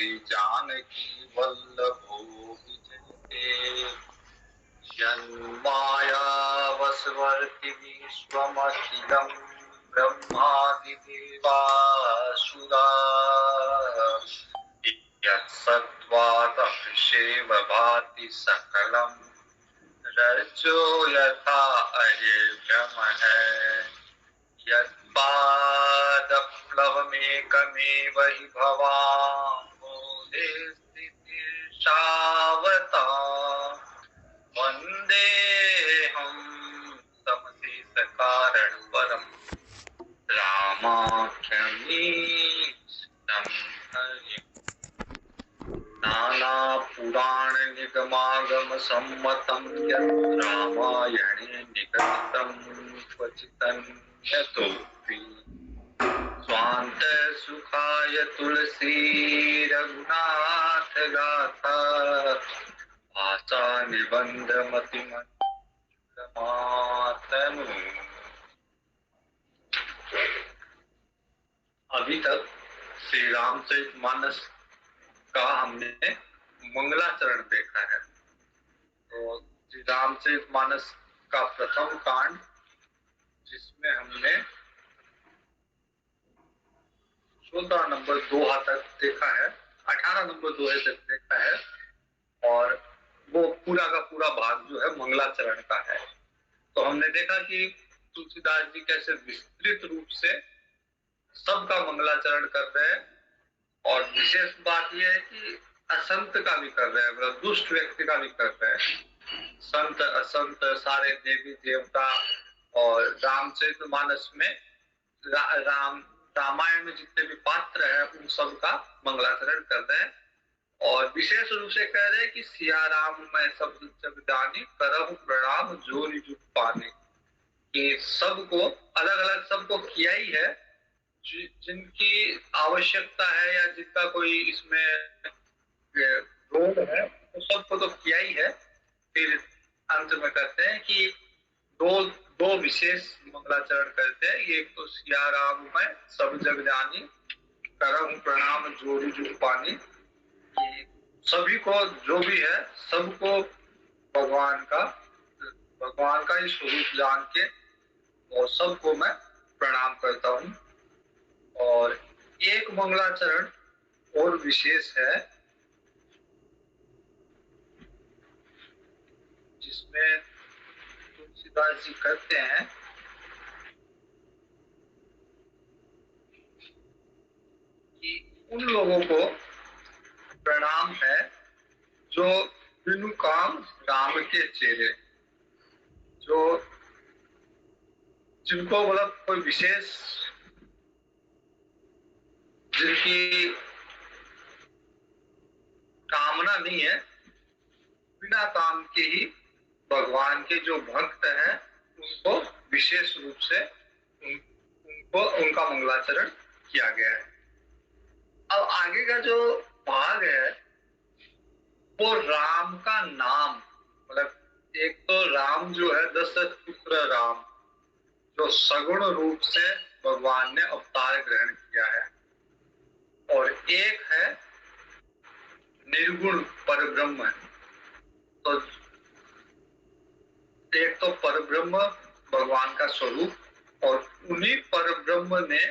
श्री जानकी वल्लभो विजयते जन्माया वसवर्ति विश्वमखिलं ब्रह्मादिदेवासुरा यत्सत्त्वात् भाति सकलं रज्जो यथा अहिर्भ्रमः यत्पादप्लवमेकमेव हि भवान् मोहे स्थितिर्षावता वन्देऽहं तमसेसकारणपरं रामाख्यमीशं हरिम् नानापुराणनिगमागमसम्मतं यत् रामायणे निगदितं क्वचिदन्यतोऽपि स्वान्तसुखाय तुलसीरघुनाथगाथा भाषा निबन्धमतिमन्त्रमातनु। अभी तक श्री रामचरितमानस का हमने मंगलाचरण देखा है। तो श्री रामचरितमानस का प्रथम कांड जिसमें हमने 14 नंबर दोहा तक देखा है, 18 नंबर दोहे तक देखा है, और वो पूरा का पूरा भाग जो है मंगलाचरण का है। तो हमने देखा कि तुलसीदास जी कैसे विस्तृत रूप से सबका मंगलाचरण कर रहे हैं, और विशेष बात यह है कि असंत का भी कर रहे हैं, मतलब दुष्ट व्यक्ति का भी कर रहे हैं। संत असंत सारे देवी देवता, और रामचरितमानस में रामायण में जितने भी पात्र हैं उन सब का मंगलाचरण कर रहे हैं। और विशेष रूप से कह रहे हैं कि सिया राम मैं सब जग जानी करहु प्रणाम जोरि जुग पाने, कि सबको अलग अलग सबको किया ही है, जिनकी आवश्यकता है या जिनका कोई इसमें रोल है तो सबको तो किया ही है। फिर अंत में कहते हैं कि दो विशेष मंगलाचरण करते हैं। एक तो सिया राम मैं सब जग जानी करहु प्रणाम जोरि जुग पानी, कि सभी को जो भी है सबको भगवान का ही स्वरूप जान के और सबको मैं प्रणाम करता हूँ। और एक मंगलाचरण और विशेष है जिसमें तुलसीदास जी कहते हैं कि उन लोगों को प्रणाम है जो बिनु काम राम के चेहरे, जो जिनको मतलब कोई विशेष जिनकी कामना नहीं है, बिना काम के ही भगवान के जो भक्त हैं उनको विशेष रूप से उनको उनका मंगलाचरण किया गया है। अब आगे का जो भाग है वो राम का नाम, मतलब एक तो राम जो है दशरथ पुत्र राम, जो सगुण रूप से भगवान ने अवतार ग्रहण किया है, और एक है निर्गुण परब्रह्म। तो एक तो परब्रह्म भगवान का स्वरूप, और उन्हीं परब्रह्म ने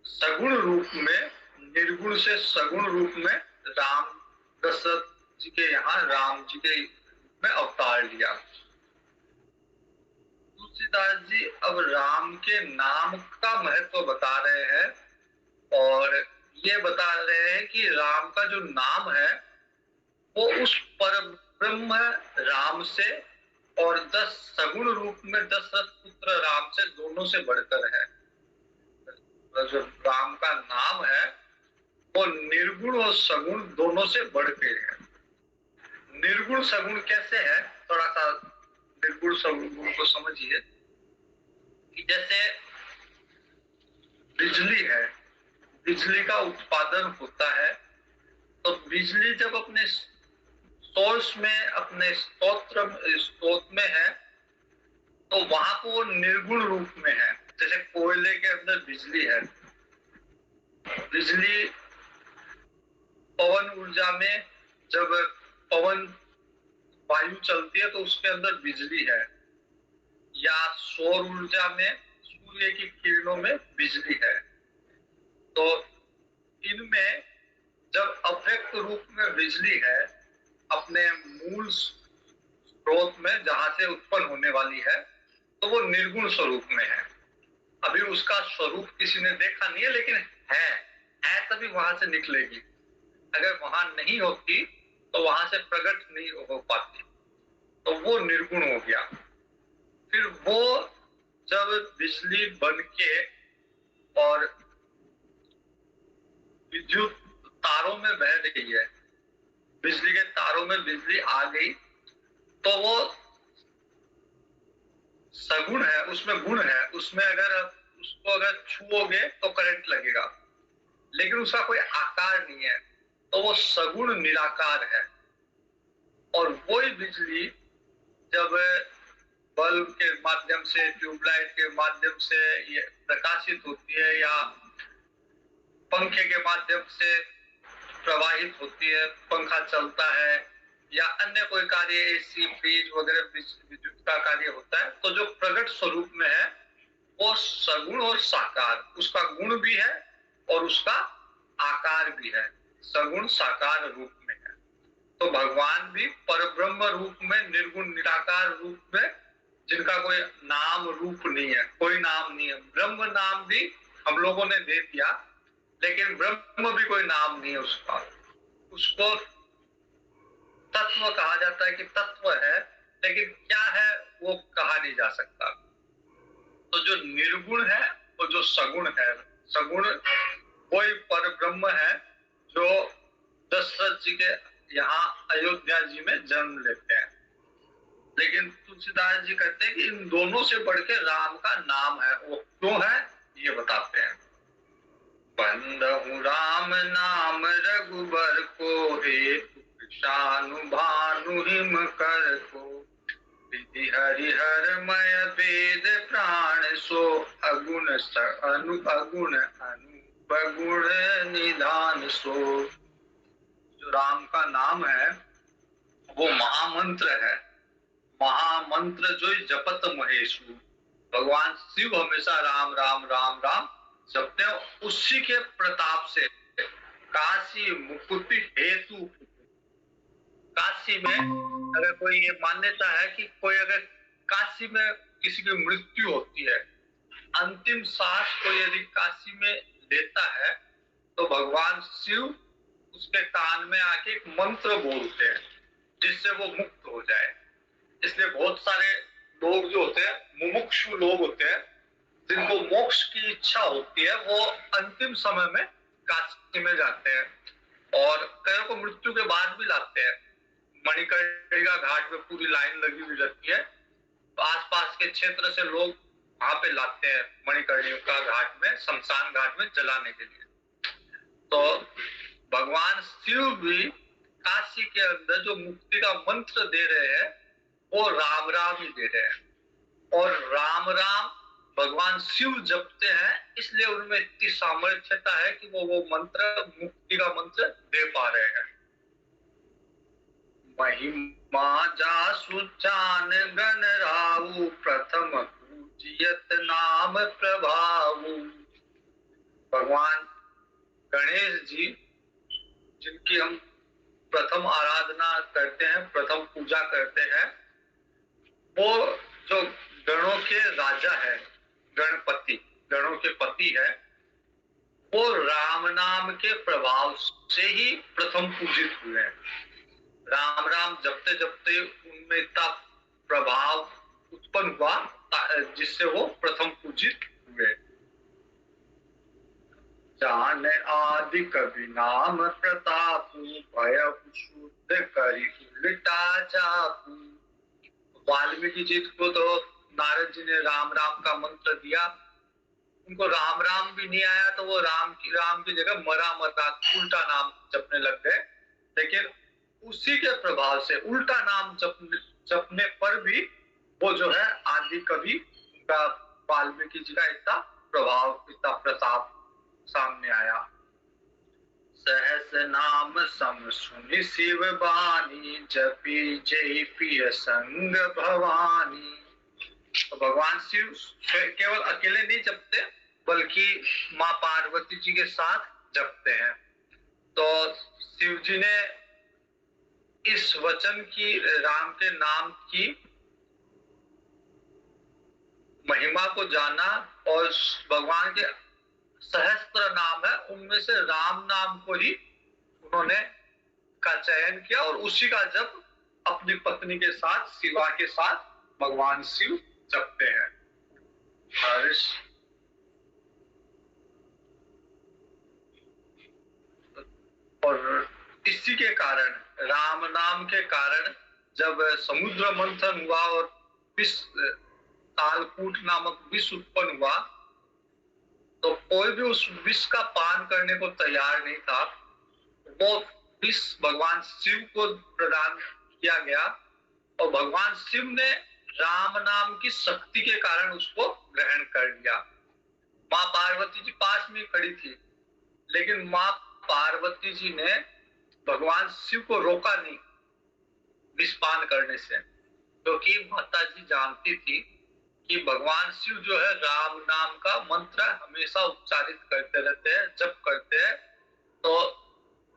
सगुण रूप में, निर्गुण से सगुण रूप में राम दशरथ जी के यहाँ राम जी के में अवतार लिया। तुलसीदास जी अब राम के नाम का महत्व बता रहे हैं, और ये बता रहे हैं कि राम का जो नाम है वो उस परब्रह्म राम से और 10 सगुण रूप में दशरथ पुत्र राम से दोनों से बढ़कर है। जो राम का नाम है वो निर्गुण और सगुण दोनों से बढ़ के है। निर्गुण सगुण कैसे है, थोड़ा सा निर्गुण सगुण को समझिए। जैसे बिजली है, बिजली का उत्पादन होता है, तो बिजली जब अपने सोर्स में, अपने स्रोत में है, तो वहां को वो निर्गुण रूप में है। जैसे कोयले के अंदर बिजली है, बिजली पवन ऊर्जा में जब पवन वायु चलती है तो उसके अंदर बिजली है, या सौर ऊर्जा में सूर्य की किरणों में बिजली है। तो इनमें जब अव्यक्त रूप में बिजली है अपने मूल स्रोत में जहां से उत्पन्न होने वाली है, तो वो निर्गुण स्वरूप में है। अभी उसका स्वरूप किसी ने देखा नहीं है, लेकिन है तभी वहां से निकलेगी। अगर वहां नहीं होती तो वहां से प्रकट नहीं हो पाती, तो वो निर्गुण हो गया। फिर वो जब बिजली बन के और विद्युत तारों में बह रही है, बिजली के तारों में बिजली आ गई, तो वो सगुण है, उसमें गुण है। उसमें अगर उसको अगर छुओगे तो करंट लगेगा, लेकिन उसका कोई आकार नहीं है, तो वो सगुण निराकार है। और वही बिजली जब बल्ब के माध्यम से, ट्यूबलाइट के माध्यम से ये प्रकाशित होती है, या पंखे के माध्यम से प्रवाहित होती है, पंखा चलता है, या अन्य कोई कार्य एसी फ्रिज वगैरह विद्युत का कार्य होता है, तो जो प्रकट स्वरूप में है वो सगुण और साकार, उसका गुण भी है और उसका आकार भी है, सगुण साकार रूप में है। तो भगवान भी परब्रह्म रूप में, निर्गुण निराकार रूप में, जिनका कोई नाम रूप नहीं है, कोई नाम नहीं है। ब्रह्म नाम भी हम लोगों ने दे दिया, लेकिन ब्रह्म भी कोई नाम नहीं है उसका। उसको तत्व कहा जाता है कि तत्व है, लेकिन क्या है वो कहा नहीं जा सकता। तो जो निर्गुण है और जो सगुण है, सगुण वही पर ब्रह्म है जो दशरथ जी के यहाँ अयोध्या जी में जन्म लेते हैं। लेकिन तुलसीदास जी कहते हैं कि इन दोनों से बढ़ के राम का नाम है। वो क्यों है ये बताते हैं। बंदहु राम नाम रघुबर को, हेतु कृषानु भानु हिम कर को, विधि हरिहरमय वेद प्राण सो, अगुण अनु अगुण अनुपगुण निधान सो। जो राम का नाम है वो महामंत्र है, महामंत्र जो जपत महेशु। भगवान शिव हमेशा राम राम राम राम जपते हैं। उसी के प्रताप से काशी मुकुति हेतु, काशी में अगर कोई ये मान्यता है कि कोई अगर काशी में किसी की मृत्यु होती है, अंतिम सांस को यदि काशी में लेता है, तो भगवान शिव उसके कान में आके एक मंत्र बोलते हैं जिससे वो मुक्त हो जाए। इसलिए बहुत सारे लोग जो होते हैं, मुमुक्षु लोग होते हैं, जिनको मोक्ष की इच्छा होती है, वो अंतिम समय में काशी में जाते हैं। और कईयों को मृत्यु के बाद भी लाते हैं। मणिकर्णिका घाट में पूरी लाइन लगी हुई रहती है, तो आसपास के क्षेत्र से लोग वहां पे लाते हैं मणिकर्णिका घाट में, शमशान घाट में जलाने के लिए। तो भगवान शिव भी काशी के अंदर जो मुक्ति का मंत्र दे रहे हैं वो राम राम ही दे रहे हैं। और राम राम भगवान शिव जपते हैं, इसलिए उनमें इतनी सामर्थ्यता है कि वो मंत्र, मुक्ति का मंत्र दे पा रहे हैं। महिमा जासु जान गण राहु, प्रथम पूजियत नाम प्रभावु। भगवान गणेश जी जिनकी हम प्रथम आराधना करते हैं, प्रथम पूजा करते हैं, वो जो गणों के राजा है, गणपति, गणों के पति है, वो राम नाम के प्रभाव से ही प्रथम पूजित हुए हैं। राम राम जपते जपते उनमें इतना प्रभाव उत्पन्न हुआ जिससे वो प्रथम पूजित हुए। जान आदि कवि नाम प्रतापु, भय शुद्ध करी उल्टा जापू। वाल्मीकि जी को तो नारद जी ने राम राम का मंत्र दिया, उनको राम राम भी नहीं आया, तो वो राम की जगह मरा उल्टा नाम जपने लग गए। लेकिन उसी के प्रभाव से उल्टा नाम जपने पर भी वो जो है आदि कवि, उनका वाल्मीकि जी का इतना प्रभाव, इतना प्रताप सामने आया। सहस जस नाम सम सुनि शिव बानी, जपी जय पिय संग भवानी। तो भगवान शिव केवल अकेले नहीं जपते, बल्कि माँ पार्वती जी के साथ जपते हैं। तो शिव जी ने इस वचन की, राम के नाम की महिमा को जाना, और भगवान के सहस्त्र नाम है, उनमें से राम नाम को ही उन्होंने का चयन किया, और उसी का जप अपनी पत्नी के साथ, शिवा के साथ भगवान शिव जपते हैं। हर्ष और इसी के कारण, राम नाम के कारण, जब समुद्र मंथन हुआ और विष, कालकूट नामक विष उत्पन्न हुआ, तो कोई भी उस विष का पान करने को तैयार नहीं था। वो विष भगवान शिव को प्रदान किया गया, और भगवान शिव ने राम नाम की शक्ति के कारण उसको ग्रहण कर लिया। माँ पार्वती जी पास में खड़ी थी, लेकिन माँ पार्वती जी ने भगवान शिव को रोका नहीं विषपान करने से, क्योंकि माता जी जानती थी कि भगवान शिव जो है राम नाम का मंत्र हमेशा उच्चारित करते रहते हैं, जप करते हैं, तो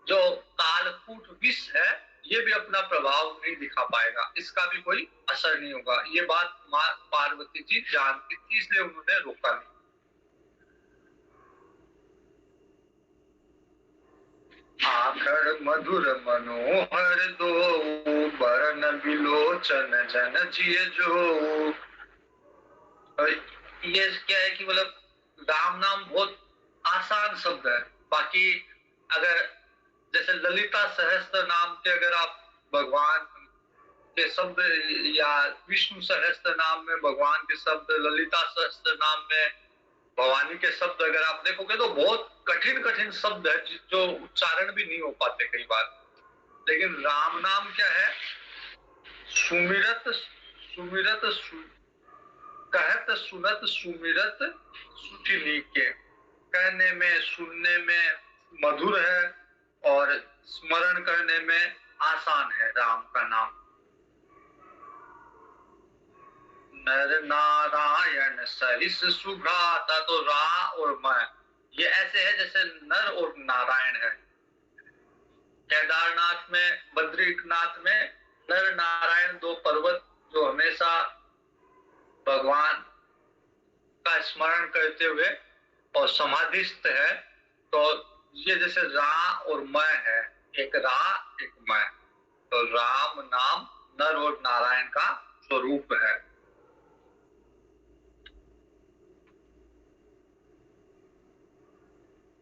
जो कालकूट विष है ये भी अपना प्रभाव नहीं दिखा पाएगा, इसका भी कोई असर नहीं होगा। ये बात माँ पार्वती जी जानती थी, इसलिए उन्होंने रोका नहीं। आखर मधुर मनोहर दो, बरन बिलोचन जन जिय जो। ये क्या है कि मतलब राम नाम बहुत आसान शब्द है। बाकी अगर जैसे ललिता सहस्त्र नाम के अगर आप भगवान के शब्द, या विष्णु सहस्त्र नाम में भगवान के शब्द, ललिता सहस्त्र नाम में भवानी के शब्द अगर आप देखोगे तो बहुत कठिन कठिन शब्द है, जो उच्चारण भी नहीं हो पाते कई बार। लेकिन राम नाम क्या है, सुमिरत सुमिरत कहत सुनत सुमिरत सुचि लीके, कहने में, सुनने में मधुर है, और स्मरण करने में आसान है राम का नाम। नर नारायण सरिस सुभ्राता, तो रा और मैं ये ऐसे है जैसे नर और नारायण है। केदारनाथ में, बद्रीनाथ में नर नारायण दो पर्वत जो हमेशा भगवान का स्मरण करते हुए और समाधिस्थ है, तो ये जैसे रा और मैं है, एक रा एक मैं, तो राम नाम नर और नारायण का स्वरूप है।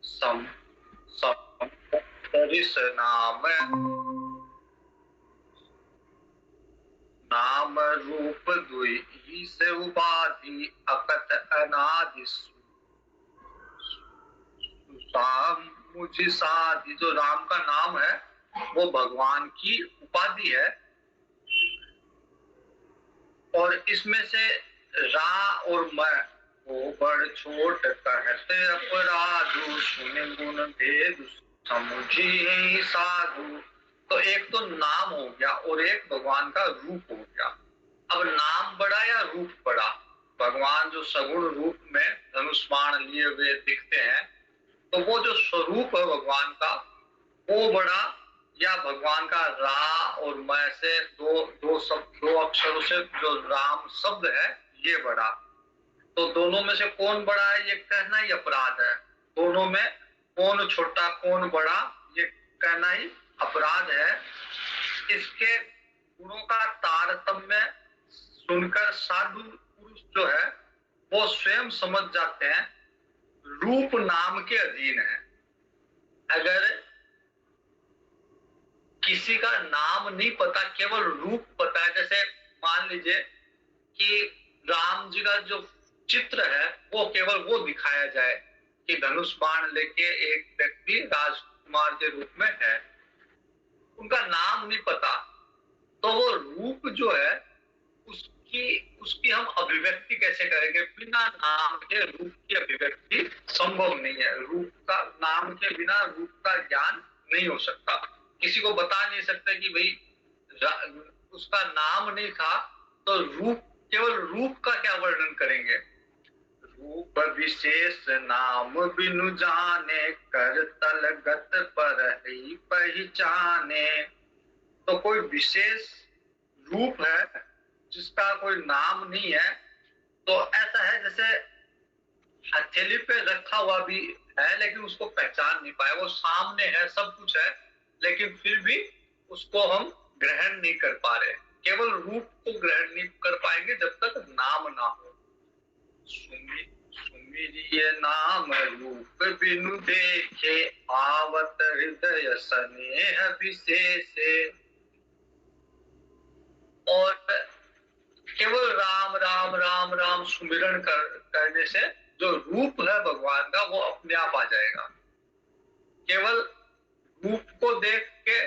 सम नाम नाम रूप दुई से उपाधि, अकत अनादि मुझे साधि। जो राम का नाम है वो भगवान की उपाधि है, और इसमें से रा और मैं वो बड़ छोट कहते अपराधु, सुन गुण भेद समुझी साधु। तो एक तो नाम हो गया और एक भगवान का रूप हो गया। अब नाम बड़ा या रूप बड़ा? भगवान जो सगुण रूप में धनुष बाण लिए हुए दिखते हैं, तो वो जो स्वरूप है भगवान का वो बड़ा, या भगवान का रा और मैं से दो अक्षरों से जो राम शब्द है ये बड़ा? तो दोनों में से कौन बड़ा है ये कहना ही अपराध है। दोनों में कौन छोटा कौन बड़ा ये कहना ही अपराध है। इसके गुणों का तारतम्य सुनकर साधु पुरुष जो है वो स्वयं समझ जाते हैं रूप नाम के अधीन है। अगर किसी का नाम नहीं पता, केवल रूप पता है, जैसे मान लीजिए कि राम जी का जो चित्र है वो केवल वो दिखाया जाए कि धनुष बाण लेके एक व्यक्ति राजकुमार के रूप में है, उनका नाम नहीं पता, तो वो रूप जो है उसकी हम अभिव्यक्ति कैसे करेंगे? बिना नाम के रूप की अभिव्यक्ति संभव नहीं है। रूप का, नाम के बिना रूप का ज्ञान नहीं हो सकता। किसी को बता नहीं सकते कि भाई उसका नाम नहीं था तो रूप, केवल रूप का क्या वर्णन करेंगे। रूप विशेष नाम बिनु जाने, कर तलगत पर ही पहचाने। तो कोई विशेष रूप है जिसका कोई नाम नहीं है। तो ऐसा है जैसे हथेली पे रखा हुआ भी है लेकिन उसको पहचान नहीं पाए, वो सामने है, सब कुछ है, लेकिन फिर भी उसको हम ग्रहण नहीं कर पा रहे। केवल रूप को ग्रहण नहीं कर पाएंगे जब तक नाम ना हो। सुमिरिय नाम रूप बिनु देखे, आवत हृदय स्नेह विशेषे। और केवल राम राम राम राम सुमिरन करने से जो रूप है भगवान का वो अपने आप आ जाएगा। केवल रूप को देख के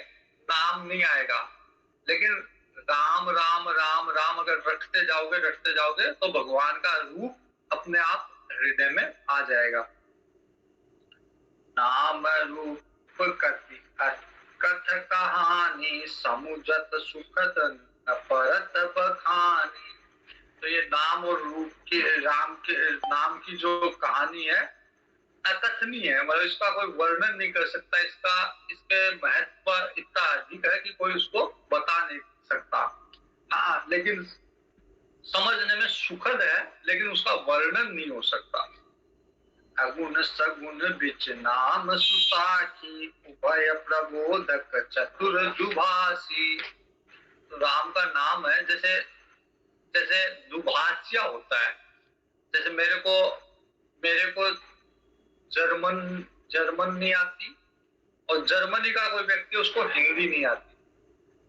नाम नहीं आएगा, लेकिन राम राम राम राम अगर रटते जाओगे तो भगवान का रूप अपने आप हृदय में आ जाएगा। नाम रूप कथि कथ कहानी, समुझत सुखद न परत बखानी। तो ये नाम और रूप की, राम के नाम की जो कहानी है अकथनीय है, मतलब इसका कोई वर्णन नहीं कर सकता। इसके महत्व इतना अधिक है कि कोई उसको बता नहीं सकता। हाँ, लेकिन समझने में सुखद है, लेकिन उसका वर्णन नहीं हो सकता। अगुण सगुण बिच नाम सुसाखी, उभय प्रबोधक चतुर दुभाषी। तो राम का नाम है जैसे जैसे दुभाषिया होता है। जैसे मेरे को जर्मन नहीं आती और जर्मनी का कोई व्यक्ति उसको हिंदी नहीं आती,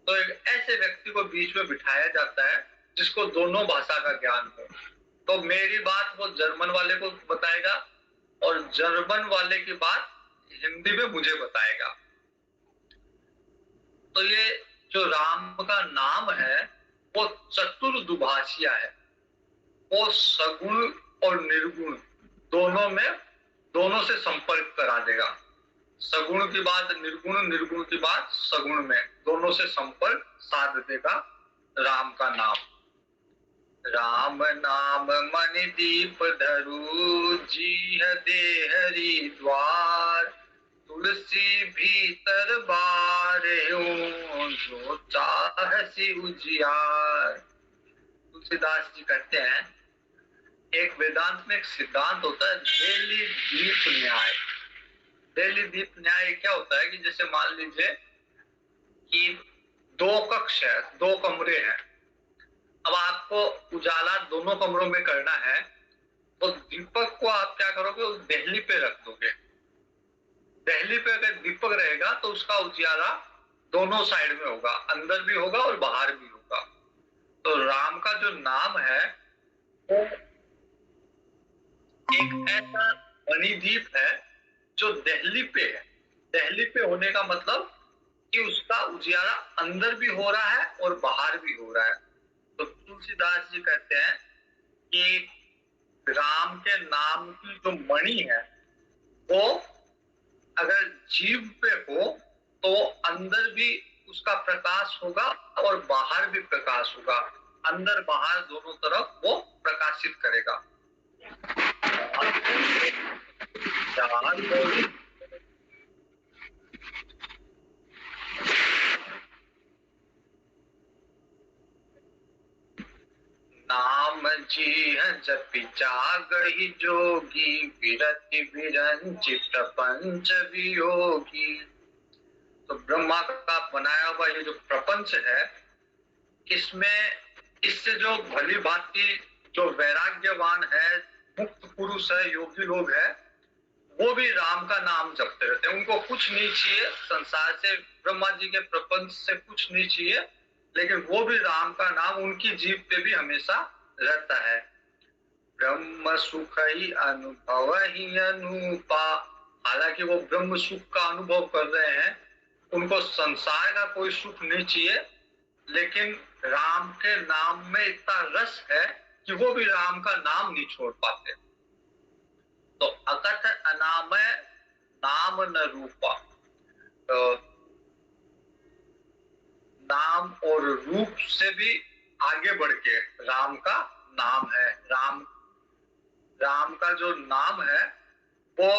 तो एक ऐसे व्यक्ति को बीच में बिठाया जाता है जिसको दोनों भाषा का ज्ञान हो। तो मेरी बात वो जर्मन वाले को बताएगा और जर्मन वाले की बात हिंदी में मुझे बताएगा। तो ये जो राम का नाम है वो चतुर दुभाषिया है। वो सगुण और निर्गुण दोनों से संपर्क करा देगा। सगुण की बात निर्गुण, निर्गुण की बात सगुण में, दोनों से संपर्क साध देगा राम का नाम। राम नाम मणि दीप धरु, जीह दे हरि द्वार। तुलसी भीतर बारे, जो चाहसी उजियार। तुलसीदास जी कहते हैं, एक वेदांत में एक सिद्धांत होता है देली दीप न्याय। देली दीप न्याय क्या होता है कि जैसे मान लीजिए कि दो कक्ष है, दो कमरे हैं। अब आपको उजाला दोनों कमरों में करना है, तो दीपक को आप क्या करोगे, उस देहली पे रख दोगे। देहली पे अगर दीपक रहेगा तो उसका उजियारा दोनों साइड में होगा, अंदर भी होगा और बाहर भी होगा। तो राम का जो नाम है वो एक ऐसा मणिदीप है जो देहली पे है। देहली पे होने का मतलब कि उसका उजियारा अंदर भी हो रहा है और बाहर भी हो रहा है। तो तुलसीदास जी कहते हैं कि राम के नाम की जो मणि है वो अगर जीव पे हो तो अंदर भी उसका प्रकाश होगा और बाहर भी प्रकाश होगा। अंदर बाहर दोनों तरफ वो प्रकाशित करेगा। नाम जी जपि जागहि जोगी, विरति विरंचित पंच वियोगी। तो ब्रह्मा का बनाया हुआ ये जो प्रपंच है, इससे जो भली भांति जो वैराग्यवान है, मुक्त पुरुष है, योगी लोग है, वो भी राम का नाम जपते रहते हैं। उनको कुछ नहीं चाहिए संसार से, ब्रह्मा जी के प्रपंच से कुछ नहीं चाहिए, लेकिन वो भी राम का नाम उनकी जीभ पे भी हमेशा रहता है। ब्रह्म सुख ही अनुभव ही अनुपा। हालांकि वो ब्रह्म सुख का अनुभव कर रहे हैं, उनको संसार का कोई सुख नहीं चाहिए, लेकिन राम के नाम में इतना रस है कि वो भी राम का नाम नहीं छोड़ पाते। तो अकथ अनामय नाम न रूपा। तो नाम और रूप से भी आगे बढ़ के राम का नाम है। राम का जो नाम है वो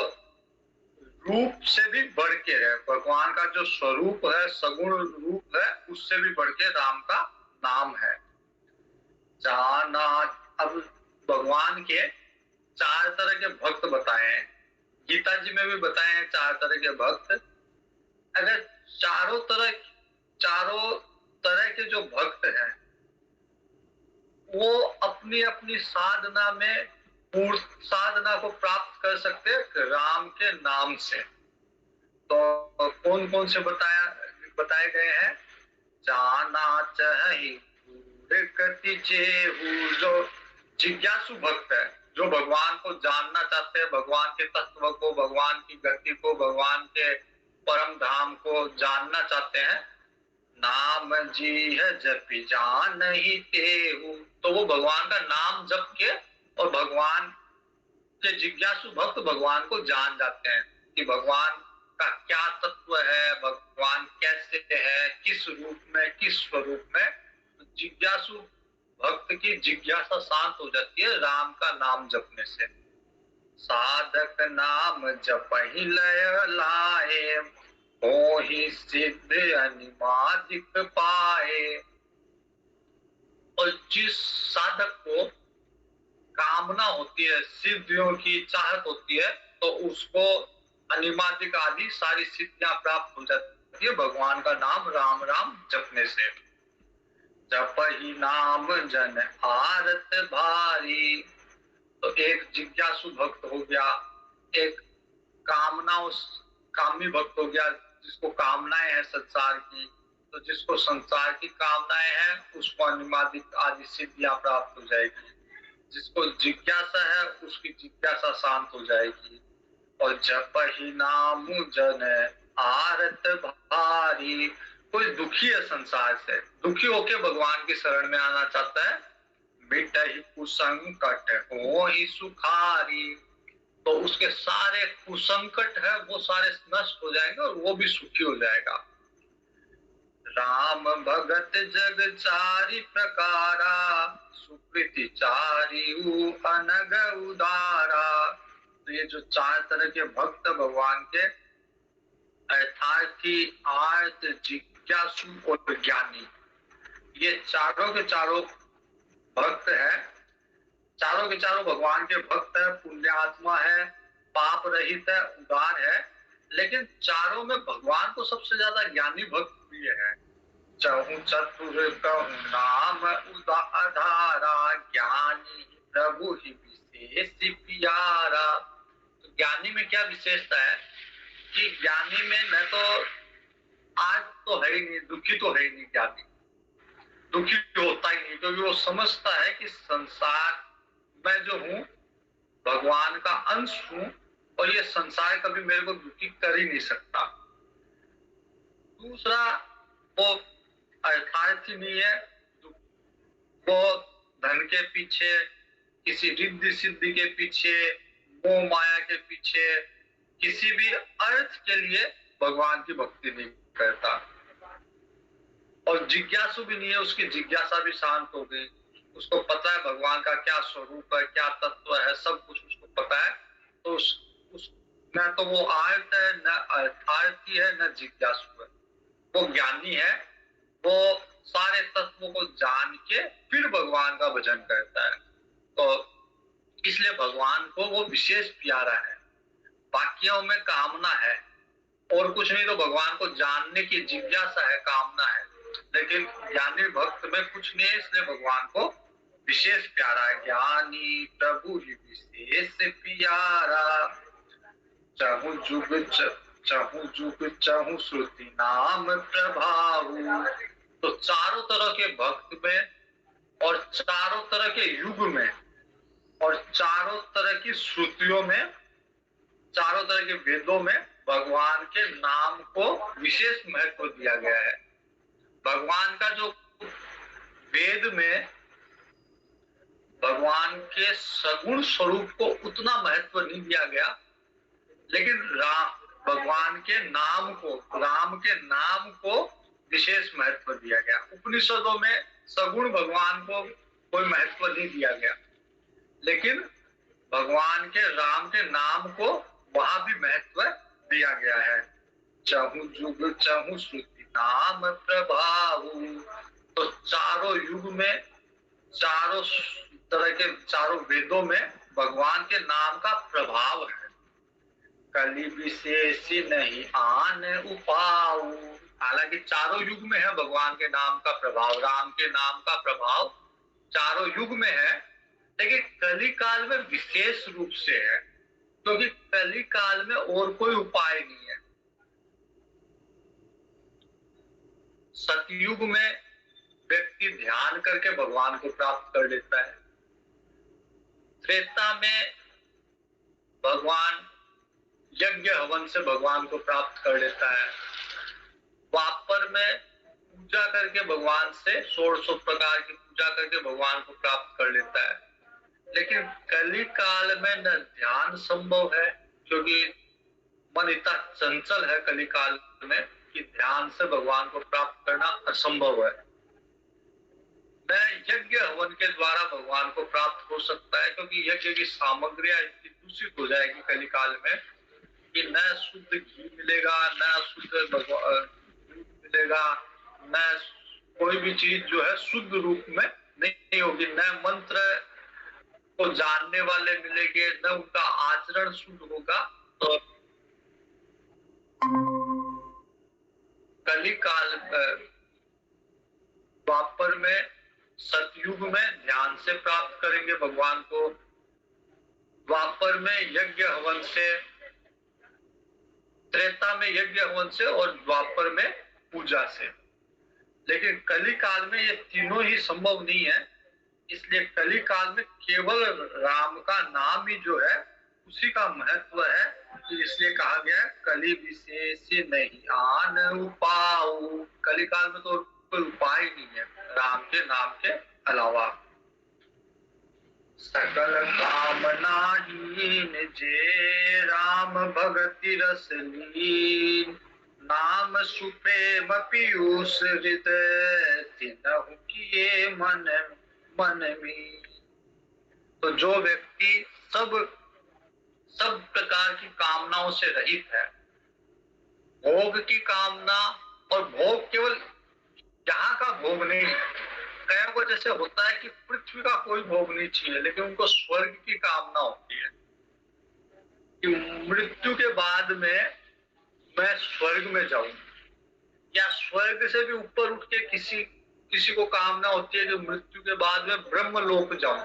रूप से भी बढ़ के है। भगवान का जो स्वरूप है, सगुण रूप है, उससे भी बढ़ के राम का नाम है। जाना, अब भगवान के 4 तरह के भक्त बताए हैं, गीता जी में भी बताए हैं 4 तरह के भक्त। अगर चारों तरह के जो भक्त हैं वो अपनी अपनी साधना में पूर्ण साधना को प्राप्त कर सकते हैं राम के नाम से। तो कौन कौन से बताए गए हैं? जाना चाहे गति जेहू, जो जिज्ञासु भक्त है, जो भगवान को जानना चाहते हैं, भगवान के तत्व को, भगवान की गति को, भगवान के परम धाम को जानना चाहते हैं। नाम जी है जपी जान ही तेहू, तो वो भगवान का नाम जप के और भगवान के जिज्ञासु भक्त भगवान को जान जाते हैं कि भगवान का क्या तत्व है, भगवान कैसे है, किस रूप में, किस स्वरूप में। जिज्ञासु भक्त की जिज्ञासा शांत हो जाती है राम का नाम जपने से। साधक नाम जप ही लय लाए, हो ही सिद्ध अनिमादिक पाए। और जिस साधक को कामना होती है, सिद्धियों की चाहत होती है, तो उसको अनिमादिक आदि सारी सिद्धियां प्राप्त हो जाती है भगवान का नाम राम राम जपने से। जप ही नाम जन आरत भारी, तो एक जिज्ञासु भक्त हो गया, एक कामी भक्त हो गया जिसको कामनाएं हैं संसार की। तो जिसको संसार की कामनाएं हैं उसको अनिमादिक आदि सिद्धियां प्राप्त हो जाएगी। जिसको जिज्ञासा है उसकी जिज्ञासा शांत हो जाएगी। और जप ही नाम जन आरत भारी, कोई दुखी है संसार से, दुखी होके भगवान की शरण में आना चाहता है, मिट ही कुसंकट हो ही सुखारी, तो उसके सारे कुसंकट है वो सारे नष्ट हो जाएंगे और वो भी सुखी हो जाएगा। राम भगत जग चारि प्रकारा, सुकृति चारि अनग उदारा। तो ये जो 4 तरह के भक्त भगवान के, अर्थार्थी, आर्त, जिज्ञासु और ज्ञानी, ये चारों के चारों भक्त है। चारों के चारों भगवान के भक्त है, पुण्यात्मा है, पाप रहित है, उदार है। लेकिन चारों में भगवान को सबसे ज्यादा ज्ञानी भक्त प्रिय है। चहु चतुर कहु नाम उदारा, ज्ञानी प्रभु ही विशेष प्यारा। तो ज्ञानी में क्या विशेषता है कि ज्ञानी में न तो आज तो है ही नहीं, दुखी तो है ही नहीं, ज्ञानी दुखी होता ही नहीं, क्योंकि वो समझता है कि संसार मैं जो हूँ भगवान का अंश हूँ और ये संसार कभी मेरे को दुखी कर ही नहीं सकता। दूसरा, वो अर्थार्थी नहीं है, वो धन के पीछे, किसी रिद्धि सिद्धि के पीछे, मोह माया के पीछे, किसी भी अर्थ के लिए भगवान की भक्ति नहीं करता। और जिज्ञासु भी नहीं है, उसकी जिज्ञासा भी शांत हो गई, उसको पता है भगवान का क्या स्वरूप है, क्या तत्व है, सब कुछ उसको पता है। तो न तो वो आर्त है, न अर्थार्थी है, न जिज्ञासु है, वो ज्ञानी है। वो सारे तत्वों को जान के फिर भगवान का भजन करता है। तो इसलिए भगवान को वो विशेष प्यारा है। बाकियों में कामना है और कुछ नहीं, तो भगवान को जानने की जिज्ञासा है, कामना है, लेकिन ज्ञानी भक्त में कुछ नहीं है, इसलिए भगवान को विशेष प्यारा है। ज्ञानी प्रभु ही विशेष प्यारा, चहु जुग चहु श्रुति नाम प्रभाऊ। तो चारों तरह के भक्त में और चारों तरह के युग में और चारों तरह की श्रुतियों में, चारों तरह के वेदों में भगवान के नाम को विशेष महत्व दिया गया है। भगवान का जो वेद में भगवान के सगुण स्वरूप को उतना महत्व नहीं दिया गया, लेकिन भगवान के नाम को, राम के नाम को विशेष महत्व दिया गया। उपनिषदों में सगुण भगवान को कोई महत्व नहीं दिया गया, लेकिन भगवान के राम के नाम को वहां भी महत्व दिया गया है। चहु जुग चहु श्रुति नाम प्रभाव, तो चारों युग में, चारों तरह के, चारों वेदों में भगवान के नाम का प्रभाव है। कलि विशेष नहीं आन उपाऊ, हालांकि चारों युग में है भगवान के नाम का प्रभाव, राम के नाम का प्रभाव चारों युग में है, लेकिन कली काल में विशेष रूप से है, क्योंकि कली काल में और कोई उपाय नहीं है। सतयुग में व्यक्ति ध्यान करके भगवान को प्राप्त कर लेता है, त्रेता में भगवान यज्ञ हवन से भगवान को प्राप्त कर लेता है, द्वापर में पूजा करके भगवान से 1600 प्रकार की पूजा करके भगवान को प्राप्त कर लेता है। लेकिन कली काल में न ध्यान संभव है, क्योंकि मन इतना चंचल है कली काल में कि ध्यान से भगवान को प्राप्त करना असंभव है। न यज्ञ हवन के द्वारा भगवान को प्राप्त हो सकता है, क्योंकि यज्ञ की सामग्रियां इतनी दूषित हो जाएगी कली काल में कि न शुद्ध घी मिलेगा, न शुद्ध दूध मिलेगा, न कोई भी चीज जो है शुद्ध रूप में नहीं होगी, न मंत्र को जानने वाले मिलेंगे, न उनका आचरण शुद्ध होगा। तो कली काल द्वापर में, सतयुग में ध्यान से प्राप्त करेंगे भगवान को, द्वापर में यज्ञ हवन से, त्रेता में यज्ञ हवन से और द्वापर में पूजा से। लेकिन कली काल में ये तीनों ही संभव नहीं है, इसलिए कली काल में केवल राम का नाम ही जो है उसी का महत्व है, इसलिए कहा गया कली विशेष नहीं आन उपाऊ। कली काल में तो कोई उपाय नहीं है राम के नाम के अलावा। सकल कामनाहीन जे राम भगति रस लीन, नाम सुप्रेम पीयूष हृदय तिनहु किए मन मन में। तो जो व्यक्ति सब प्रकार की कामनाओं से रहित है, भोग की कामना, और भोग केवल यहाँ का भोग नहीं, कई को जैसे होता है कि पृथ्वी का कोई भोग नहीं चाहिए, लेकिन उनको स्वर्ग की कामना होती है कि मृत्यु के बाद में मैं स्वर्ग में जाऊं, या स्वर्ग से भी ऊपर उठ के किसी को कामना होती है कि मृत्यु के बाद में ब्रह्म लोक जाऊं,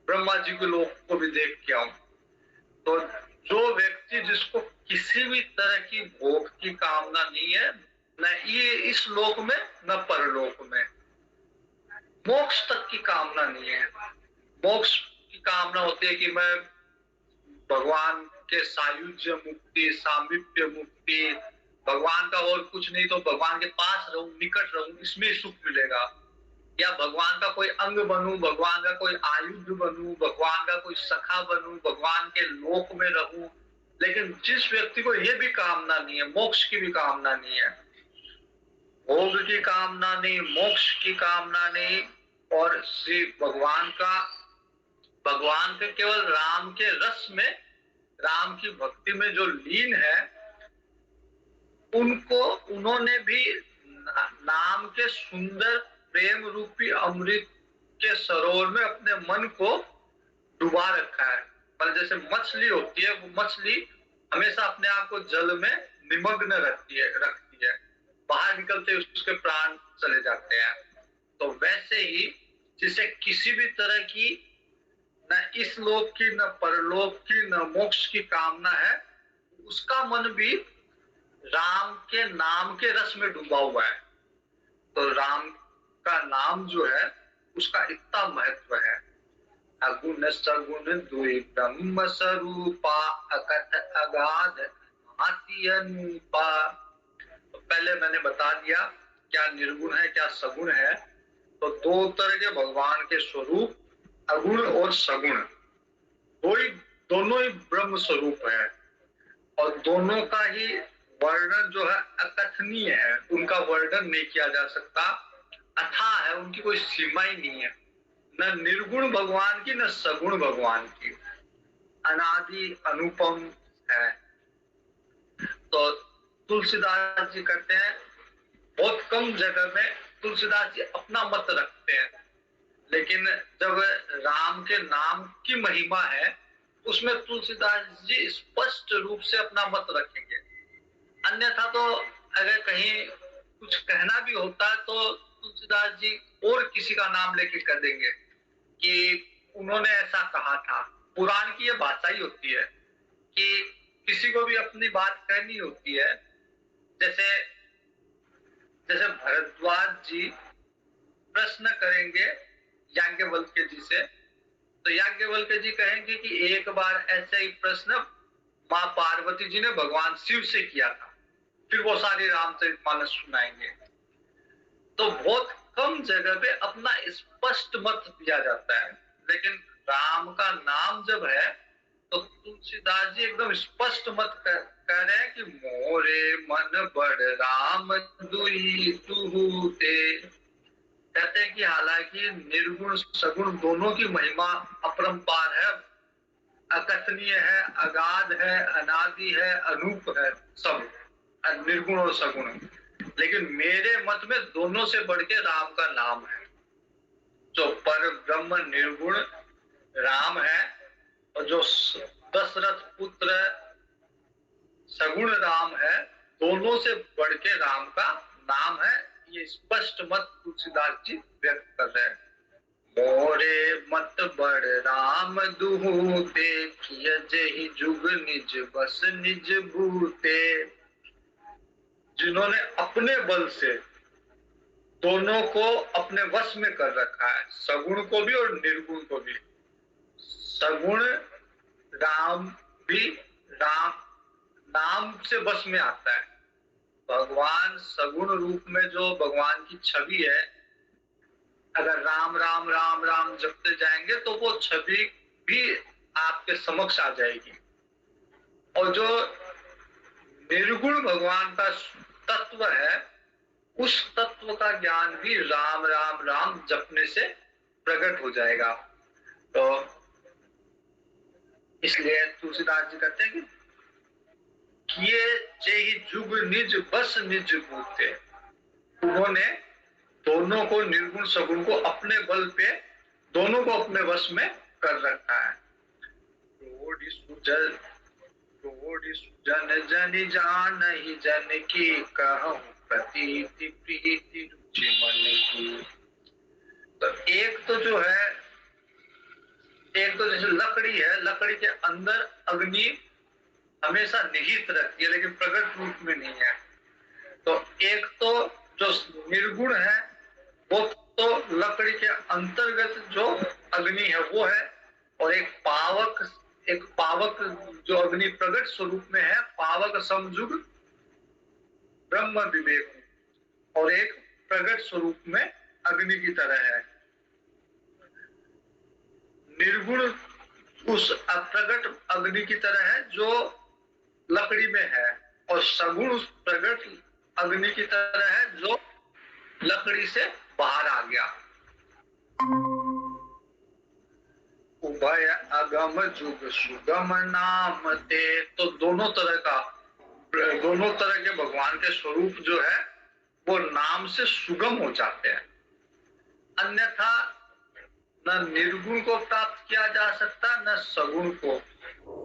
ब्रह्मा जी के लोक को भी देख के आऊं। तो जो व्यक्ति जिसको किसी भी तरह की भोग की कामना नहीं है, न ये इस लोक में न परलोक में, मोक्ष तक की कामना नहीं है। मोक्ष की कामना होती है कि मैं भगवान के सायुज्य मुक्ति, सामीप्य मुक्ति, भगवान का और कुछ नहीं तो भगवान के पास रहूं, निकट रहूं, इसमें सुख मिलेगा, या भगवान का कोई अंग बनूं, भगवान का कोई आयुध बनूं, भगवान का कोई सखा बनूं, भगवान के लोक में रहूं। लेकिन जिस व्यक्ति को ये भी कामना नहीं है, मोक्ष की भी कामना नहीं है, भोग की कामना नहीं, मोक्ष की कामना नहीं, और श्री भगवान के केवल राम के रस में, राम की भक्ति में जो लीन है, उन्होंने भी नाम के सुंदर प्रेम रूपी अमृत के सरोवर में अपने मन को डुबा रखा है। पर जैसे मछली होती है, वो मछली हमेशा अपने आप को जल में निमग्न रखती है, बाहर निकलते उसके प्राण चले जाते हैं। तो वैसे ही जिसे किसी भी तरह की न इस लोक की, न परलोक की, न मोक्ष की कामना है, उसका मन भी राम के नाम के रस में डूबा हुआ है। तो राम का नाम जो है उसका इतना महत्व है। अगुण सगुण दुई ब्रह्म स्वरूपा, अकथ अगाध भांति अनूपा। तो पहले मैंने बता दिया क्या निर्गुण है क्या सगुण है। तो दो तरह के भगवान के स्वरूप, अगुण और सगुण, दोनों ही ब्रह्म स्वरूप है, और दोनों का ही वर्णन जो है अकथनीय है, उनका वर्णन नहीं किया जा सकता, अथाह है, उनकी कोई सीमा ही नहीं है, न निर्गुण भगवान की न सगुण भगवान की, अनादि अनुपम है। तो तुलसीदास जी कहते हैं, बहुत कम जगह में तुलसीदास जी अपना मत रखते हैं, लेकिन जब राम के नाम की महिमा है उसमें तुलसीदास जी स्पष्ट रूप से अपना मत रखेंगे। अन्यथा तो अगर कहीं कुछ कहना भी होता है तो तुलसीदास जी और किसी का नाम लेके कह देंगे कि उन्होंने ऐसा कहा था। पुराण की ये भाषा ही होती है कि किसी को भी अपनी बात कहनी होती है। जैसे जैसे भरद्वाज जी प्रश्न करेंगे याज्ञवल्क्य जी से, तो याज्ञवल्क्य जी कहेंगे कि एक बार ऐसे ही प्रश्न माँ पार्वती जी ने भगवान शिव से किया था, फिर वो सारी रामचरितमानस सुनाएंगे। तो बहुत कम जगह पे अपना स्पष्ट मत दिया जाता है, लेकिन राम का नाम जब है तो तुलसीदास जी एकदम स्पष्ट मत कह रहे हैं कि मोरे मन बड़ राम दुई तुहु ते। कहते हैं कि हालांकि निर्गुण सगुण दोनों की महिमा अपरंपार है, अकथनीय है, अगाध है, अनादि है, अनूप है, सब निर्गुण और सगुण, लेकिन मेरे मत में दोनों से बढ़ के राम का नाम है। जो पर ब्रह्म निर्गुण राम है और जो दशरथ पुत्र सगुण राम है, दोनों से बढ़ के राम का नाम है। ये स्पष्ट मत तुलसीदास जी व्यक्त कर रहे हैं। मोरे मत बड़ राम दुहु देखिय जेहि जुग निज बस निज भूते। जिन्होंने अपने बल से दोनों को अपने वश में कर रखा है, सगुण को भी और निर्गुण को भी। सगुण राम भी राम नाम से बस में आता है। भगवान सगुण रूप में जो भगवान की छवि है, अगर राम राम राम राम जपते जाएंगे तो वो छवि भी आपके समक्ष आ जाएगी। और जो निर्गुण भगवान का तत्व है, उस तत्व का ज्ञान भी राम राम राम जपने से प्रकट हो जाएगा। तो इसलिए तुलसीदास जी कहते हैं कि किए जेहि जुग निज बस निज भूते। उन्होंने दोनों को, निर्गुण सगुण को, अपने बल पे दोनों को अपने वश में कर रखा है। जन जन जान ही जन की कहूं प्रतीति प्रीति रुचि मन की। तो एक तो जो है, एक तो जैसे लकड़ी है, लकड़ी के अंदर अग्नि हमेशा निहित रहती है लेकिन प्रकट रूप में नहीं है। तो एक तो जो निर्गुण है वो तो लकड़ी के अंतर्गत जो अग्नि है वो है, और एक पावक जो अग्नि प्रकट स्वरूप में है, पावक समजुग ब्रह्म विवेक, और एक प्रकट स्वरूप में अग्नि की तरह है। निर्गुण उस अप्रगट अग्नि की तरह है जो लकड़ी में है, और सगुण उस प्रगट अग्नि की तरह है जो लकड़ी से बाहर आ गया। उभय अगम जुग सुगम नाम ते। तो दोनों तरह के भगवान के स्वरूप जो है वो नाम से सुगम हो जाते हैं। अन्यथा न निर्गुण को प्राप्त किया जा सकता न सगुण को,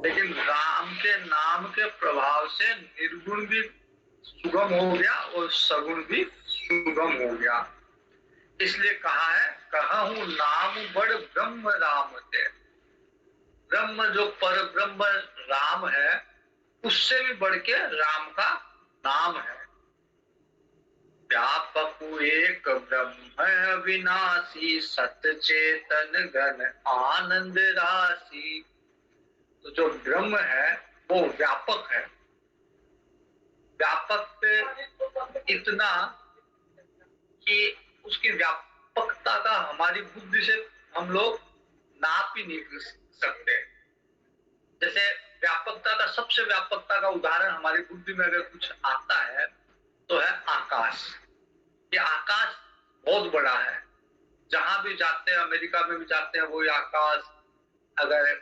लेकिन राम के नाम के प्रभाव से निर्गुण भी सुगम हो गया और सगुण भी सुगम हो गया। इसलिए कहा है, कहूं नाम बड़ ब्रह्म राम ते। ब्रह्म जो पर ब्रह्म राम है, उससे भी बढ़ के राम का नाम है। व्यापक एक ब्रह्म अविनाशी सत चेतन घन आनंद राशि। तो जो ब्रह्म है वो व्यापक है। व्यापक पे इतना कि उसकी व्यापकता का हमारी बुद्धि से हम लोग नाप ही नहीं सकते। जैसे व्यापकता का, सबसे व्यापकता का उदाहरण हमारी बुद्धि में अगर कुछ आता है तो है आकाश। ये आकाश बहुत बड़ा है, जहां भी जाते हैं, अमेरिका में भी जाते हैं वही आकाश, अगर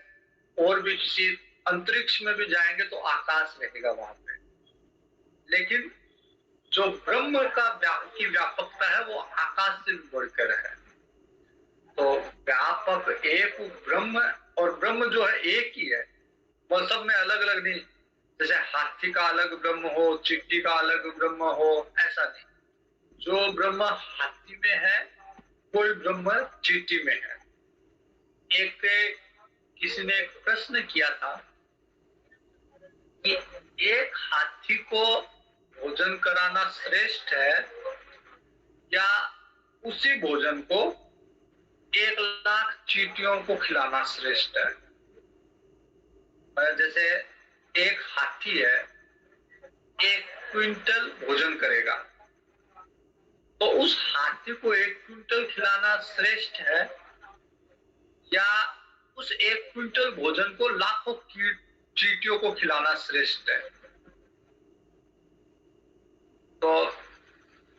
और भी किसी अंतरिक्ष में भी जाएंगे तो आकाश रहेगा वहां पे। लेकिन जो ब्रह्म की व्यापकता है वो आकाश से भी बढ़कर है। तो व्यापक एक ब्रह्म, और ब्रह्म जो है एक ही है, वो सब में अलग अलग नहीं। जैसे हाथी का अलग ब्रह्म हो, चींटी का अलग ब्रह्म हो, ऐसा नहीं। जो ब्रह्म हाथी में है कोई ब्रह्म चींटी में है। एक किसी ने एक प्रश्न किया था कि एक हाथी को भोजन कराना श्रेष्ठ है या उसी भोजन को 1,00,000 चींटियों को खिलाना श्रेष्ठ है। जैसे एक हाथी है, 1 क्विंटल भोजन करेगा, तो उस हाथी को 1 क्विंटल खिलाना श्रेष्ठ है या उस 1 क्विंटल भोजन को लाखों चींटियों को खिलाना श्रेष्ठ है। तो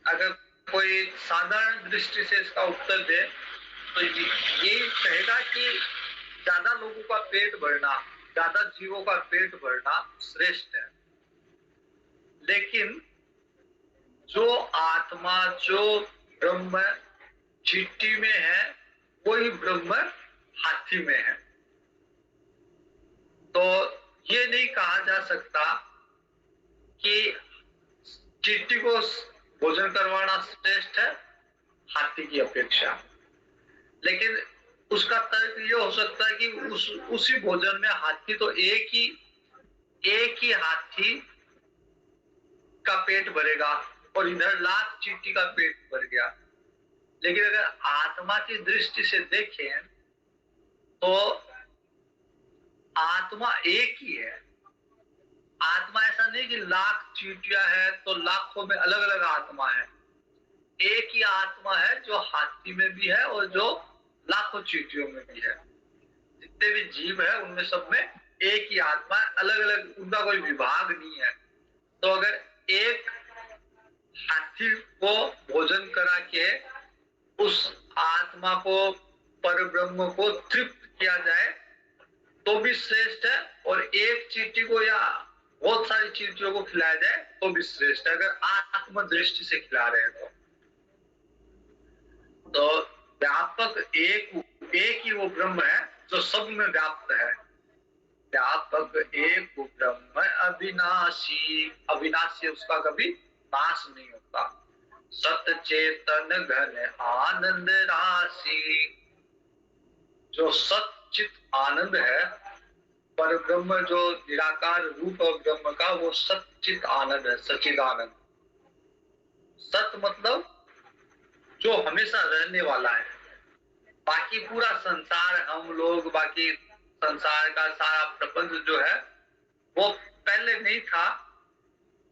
अगर कोई साधारण दृष्टि से इसका उत्तर दे तो ये कहेगा कि ज्यादा लोगों का पेट भरना, ज्यादा जीवों का पेट भरना श्रेष्ठ है। लेकिन जो आत्मा, जो ब्रह्म चींटी में है वही ब्रह्म हाथी में है। तो ये नहीं कहा जा सकता कि चींटी को भोजन करवाना श्रेष्ठ है हाथी की अपेक्षा। लेकिन उसका तर्क ये हो सकता है कि उसी भोजन में हाथी तो एक ही हाथी का पेट भरेगा और इधर लाख चींटी का पेट भर गया। लेकिन अगर आत्मा की दृष्टि से देखें तो आत्मा एक ही है। आत्मा ऐसा नहीं कि लाख चींटियां है तो लाखों में अलग अलग आत्मा है। एक ही आत्मा है जो हाथी में भी है और जो लाखों चींटियों में भी है। जितने भी जीव है उनमें सब में एक ही आत्मा है, अलग अलग, उनका कोई विभाग नहीं है। तो अगर एक हाथी को भोजन करा के उस आत्मा को, पर ब्रह्म को तृप्त किया जाए तो भी श्रेष्ठ है, और एक चींटी को या बहुत सारी चींटियों को खिलाया जाए तो भी श्रेष्ठ है, अगर आत्म दृष्टि से खिला रहे हैं तो व्यापक एक ही वो ब्रह्म है जो सब में व्याप्त है। व्यापक एक ब्रह्म अविनाशी, अविनाशी उसका कभी नाश नहीं होता। सत चेतन घन आनंद राशि, जो सच्चित आनंद है, पर ब्रह्म जो निराकार रूप ब्रह्म का वो सच्चित आनंद है, सच्चिद आनंद। सत मतलब जो हमेशा रहने वाला है। बाकी पूरा संसार, हम लोग, बाकी संसार का सारा प्रपंच जो है वो पहले नहीं था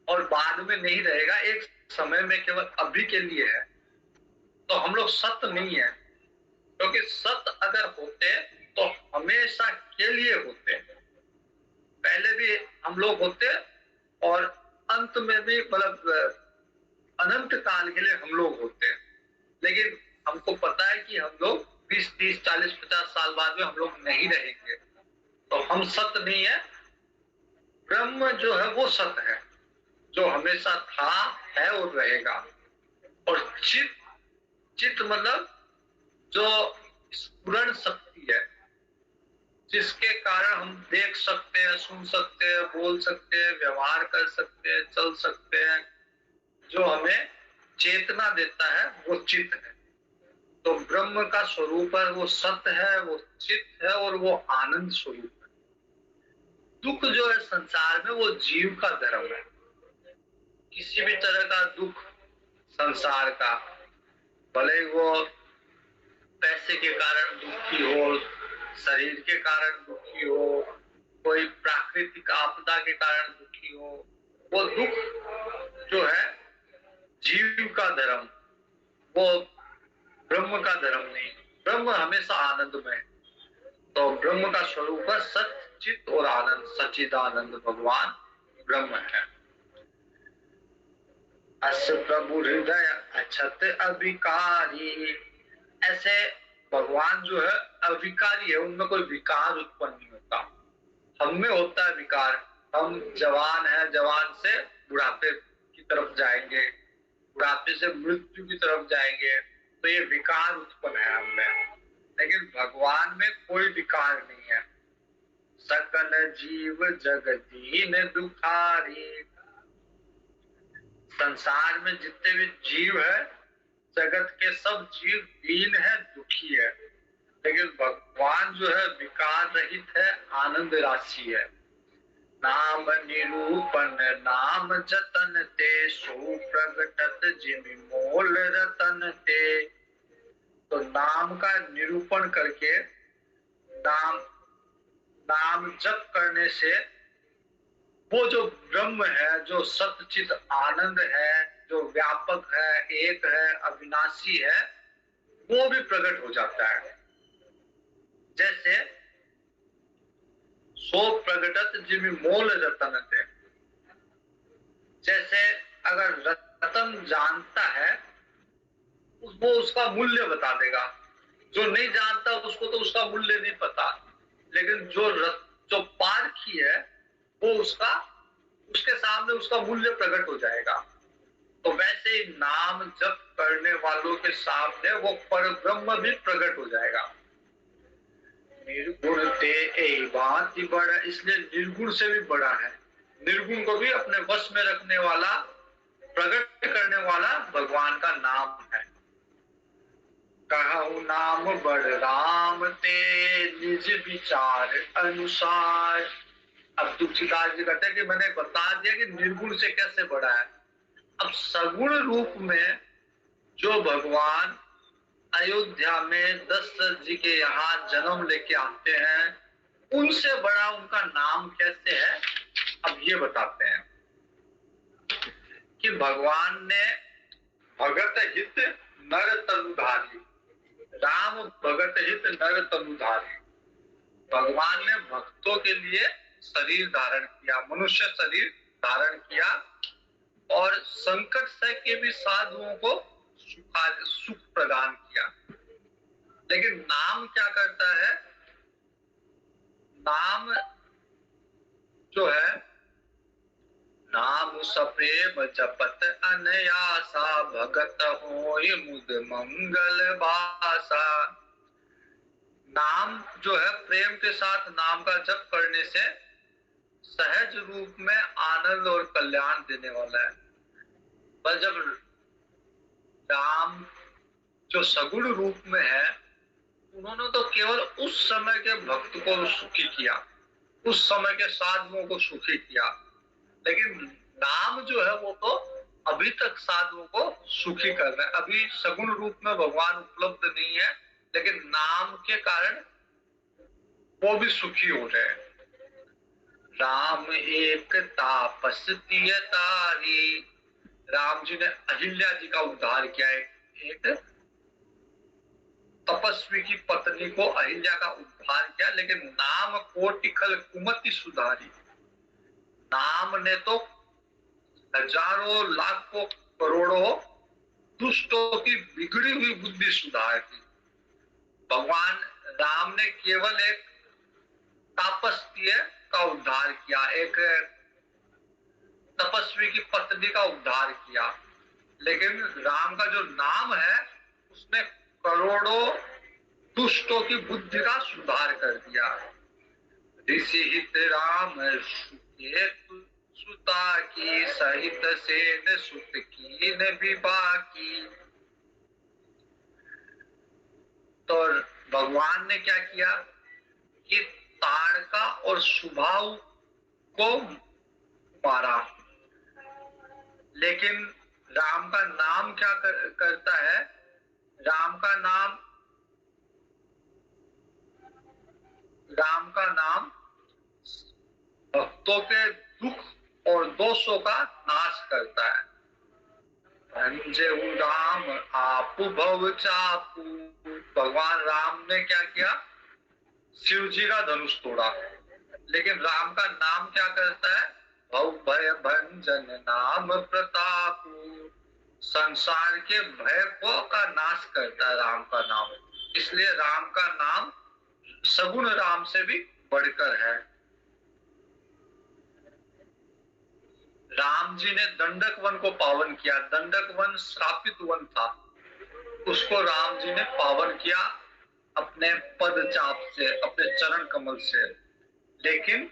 और बाद में नहीं रहेगा, एक समय में केवल अभी के लिए है। तो हम लोग सत्य नहीं है, क्योंकि सत्य अगर होते तो हमेशा के लिए होते। पहले भी हम लोग होते और अंत में भी, मतलब अनंत काल के लिए हम लोग होते। लेकिन हमको पता है कि हम लोग 20, 30, 40, 50 साल बाद में हम लोग नहीं रहेंगे, तो हम सत्य नहीं है। ब्रह्म जो है वो सत्य है, जो हमेशा था, है और रहेगा। और चित, चित मतलब जो स्फुरण शक्ति है, जिसके कारण हम देख सकते हैं, सुन सकते हैं, बोल सकते हैं, व्यवहार कर सकते हैं, चल सकते हैं, जो हमें चेतना देता है वो चित्त है। तो ब्रह्म का स्वरूप है वो सत्य है, वो चित्त है और वो आनंद स्वरूप है। दुख जो है संसार में वो जीव का धर्म है। किसी भी तरह का दुख संसार का, भले वो पैसे के कारण दुखी हो, शरीर के कारण दुखी हो, कोई प्राकृतिक आपदा के कारण दुखी हो, वो दुख जो है जीव का धर्म, वो ब्रह्म का धर्म नहीं। ब्रह्म हमेशा आनंद में है। तो ब्रह्म का स्वरूप है सत्य, सच्चित और आनंद, सच्चिदानंद भगवान ब्रह्म है। अस प्रभु हृदय अछत अभिकारी, ऐसे भगवान जो है अविकारी है, उनमें कोई विकार उत्पन्न नहीं होता। हम में होता है विकार, हम जवान है, जवान से बुढ़ापे की तरफ जाएंगे, बुढ़ापे से मृत्यु की तरफ जाएंगे, तो ये विकार उत्पन्न है हमें। लेकिन भगवान में कोई विकार नहीं है। सकल जीव जगदीन दुखारी, संसार में जितने भी जीव है, जगत के सब जीव दीन है, दुखी है। लेकिन भगवान जो है विकार रहित है, आनंद राशि है। नाम निरूपण नाम जतन ते, सो प्रगटत जिमि मोल रतन ते। तो नाम का निरूपण करके, नाम जप करने से वो जो ब्रह्म है, जो सच्चिद आनंद है, जो व्यापक है, एक है, अविनाशी है, वो भी प्रकट हो जाता है। जैसे सो प्रगटत जिमि मोल रतन थे, जैसे अगर रतन जानता है वो उसका मूल्य बता देगा, जो नहीं जानता उसको तो उसका मूल्य नहीं पता, लेकिन जो पारखी है वो उसके सामने उसका मूल्य प्रकट हो जाएगा। तो वैसे ही नाम जप करने वालों के सामने वो परब्रह्म भी प्रकट हो जाएगा। निर्गुण ते भांति बड़ा, इसलिए निर्गुण से भी बड़ा है। निर्गुण को भी अपने वश में रखने वाला, प्रकट करने वाला भगवान का नाम है। कहु नाम बड़ राम ते, निज विचार अनुसार। अब तुलसीदास जी कहते हैं कि मैंने बता दिया कि निर्गुण से कैसे बड़ा है। अब सगुण रूप में जो भगवान अयोध्या में दशरथ जी के यहाँ जन्म लेके आते हैं, उनसे बड़ा उनका नाम कैसे है, अब ये बताते हैं कि भगवान ने भगत हित नर तनुधारी, राम भगत हित नर तनुधारी, भगवान ने भक्तों के लिए शरीर धारण किया, मनुष्य शरीर धारण किया, और संकट से के भी साधुओं को सुख प्रदान किया। लेकिन नाम क्या करता है? नाम जो है, नाम सप्रेम जपत अनयासा, भगत होय मुद मंगल बासा। नाम जो है प्रेम के साथ नाम का जप करने से सहज रूप में आनंद और कल्याण देने वाला है। पर जब राम जो सगुण रूप में है, उन्होंने तो केवल उस समय के भक्त को सुखी किया, उस समय के साधुओं को सुखी किया, लेकिन नाम जो है वो तो अभी तक साधुओं को सुखी कर रहा है। अभी सगुण रूप में भगवान उपलब्ध नहीं है, लेकिन नाम के कारण वो भी सुखी हो रहे हैं। राम एक तापस तारी, राम जी ने अहिल्या जी का उद्धार किया है। एक तपस्वी की पत्नी को अहिल्या का उद्धार किया, लेकिन नाम कोटिखल कुमति सुधारी। नाम ने तो हजारों लाखों करोड़ों दुष्टों की बिगड़ी हुई बुद्धि सुधार दी। भगवान राम ने केवल एक तापस्वी का उद्धार किया, एक तपस्वी की पत्नी का उद्धार किया, लेकिन राम का जो नाम है उसने करोड़ों दुष्टों की बुद्धि का सुधार कर दिया। ऋषि हित राम सुता की, सहित सेन सुत की न विवाह की। तो भगवान ने क्या किया कि ताड़का और सुबाहु को मारा, लेकिन राम का नाम क्या करता है? राम का नाम भक्तों के दुख और दोषों का नाश करता है। अंजहु राम आपु भव चापू, भगवान राम ने क्या किया? शिव जी का धनुष तोड़ा, लेकिन राम का नाम क्या करता है? भव भय भंजन नाम प्रताप, संसार के भय को का नाश करता है राम का नाम। इसलिए राम का नाम सगुण राम से भी बढ़कर है। राम जी ने दंडक वन को पावन किया। दंडक वन श्रापित वन था, उसको राम जी ने पावन किया अपने पद चाप से, अपने चरण कमल से। लेकिन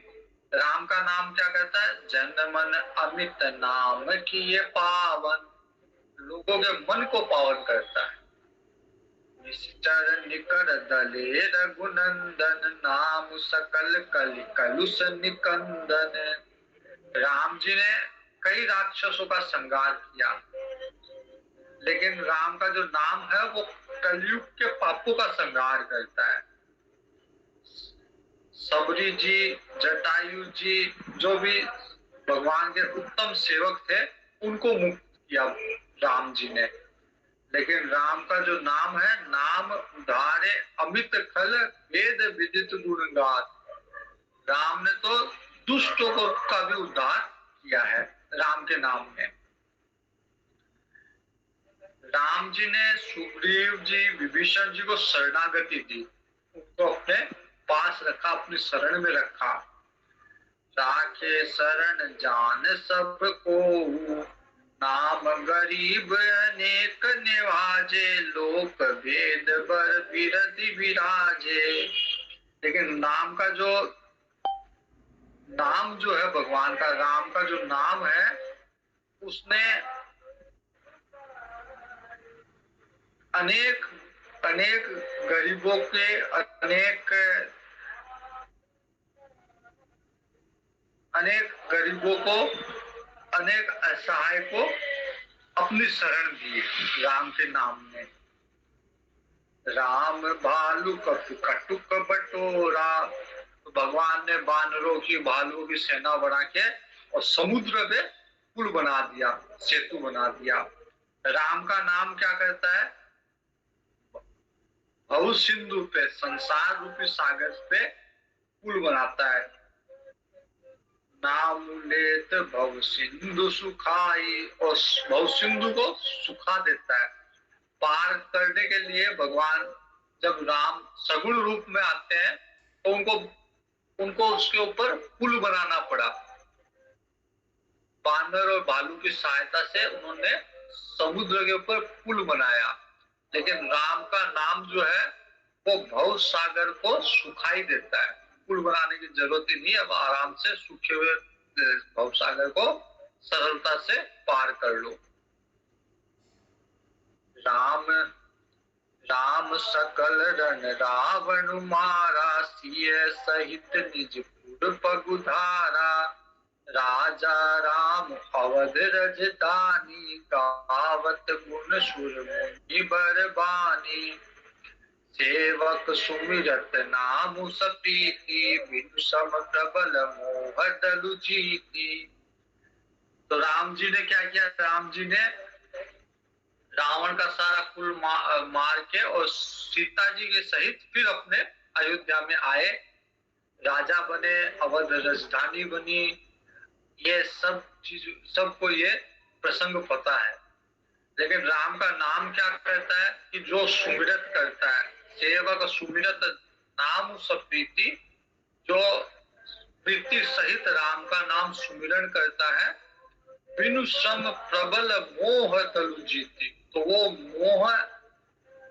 राम का नाम क्या करता है? जन मन अमित नाम किए पावन, लोगों के मन को पावन करता है। निश्चर निकर दले रघुनंदन, नाम सकल कलि कलुष निकंदन। राम जी ने कई राक्षसों का संहार किया, लेकिन राम का जो नाम है वो कलयुग के पापों का संहार करता है। सबरी जी, जटायु जी, जो भी भगवान के उत्तम सेवक थे, उनको मुक्त किया राम जी ने। लेकिन राम का जो नाम है, नाम उधारे अमित खल वेद विदित गुणगात। राम ने तो दुष्टों को का भी उद्धार किया है राम के नाम में। राम जी ने सुग्रीव जी, विभीषण जी को शरणागति दी, उनको अपने पास रखा, अपनी शरण में रखा। राखे शरण जान सबको, नाम गरीब अनेक निवाजे, लोक भेद बर बिरधि विराजे। लेकिन नाम का जो नाम जो है, भगवान का राम का जो नाम है, उसने अनेक अनेक गरीबों के, अनेक गरीबों को, अनेक असहाय को अपनी शरण दी राम के नाम ने। राम भालू कटुक बटोरा, तो भगवान ने बानरों की, भालुओं की सेना बना के और समुद्र पे पुल बना दिया, सेतु बना दिया। राम का नाम क्या करता है? भव सिंधु पे, संसार रूपी सागर पे पुल बनाता है। नाम लेत भव सिंधु सुखाई, और भव सिंधु को सुखा देता है। पार करने के लिए भगवान जब राम सगुण रूप में आते हैं, तो उनको उसके ऊपर पुल बनाना पड़ा। बानर और भालू की सहायता से उन्होंने समुद्र के ऊपर पुल बनाया। लेकिन राम का नाम जो है वो भव सागर को सुखाई देता है। पुल बनाने की जरूरत ही नहीं, अब आराम से सूखे हुए भव सागर को सरलता से पार कर लो। राम राम सकल रण रावण मारा, सिय सहित निज पुर पगुधारा। राजा राम अवध रजधानी, गावत गुण सुर मुनि बरबानी। सेवक सुमिरत नाम सप्रीति, बिनु सम प्रबल मोह दलु जीति। तो राम जी ने क्या किया? राम जी ने रावण का सारा कुल मार के और सीता जी के सहित फिर अपने अयोध्या में आए, राजा बने, अवध राजधानी बनी। ये सब चीज, सबको ये प्रसंग पता है। लेकिन राम का नाम क्या कहता है कि जो सुमिरत करता है, सेवक सुमिरत नाम सप्रीति, जो प्रीति सहित राम का नाम सुमिरन करता है, बिनु सम प्रबल मोह तलु जीती। तो वो मोह,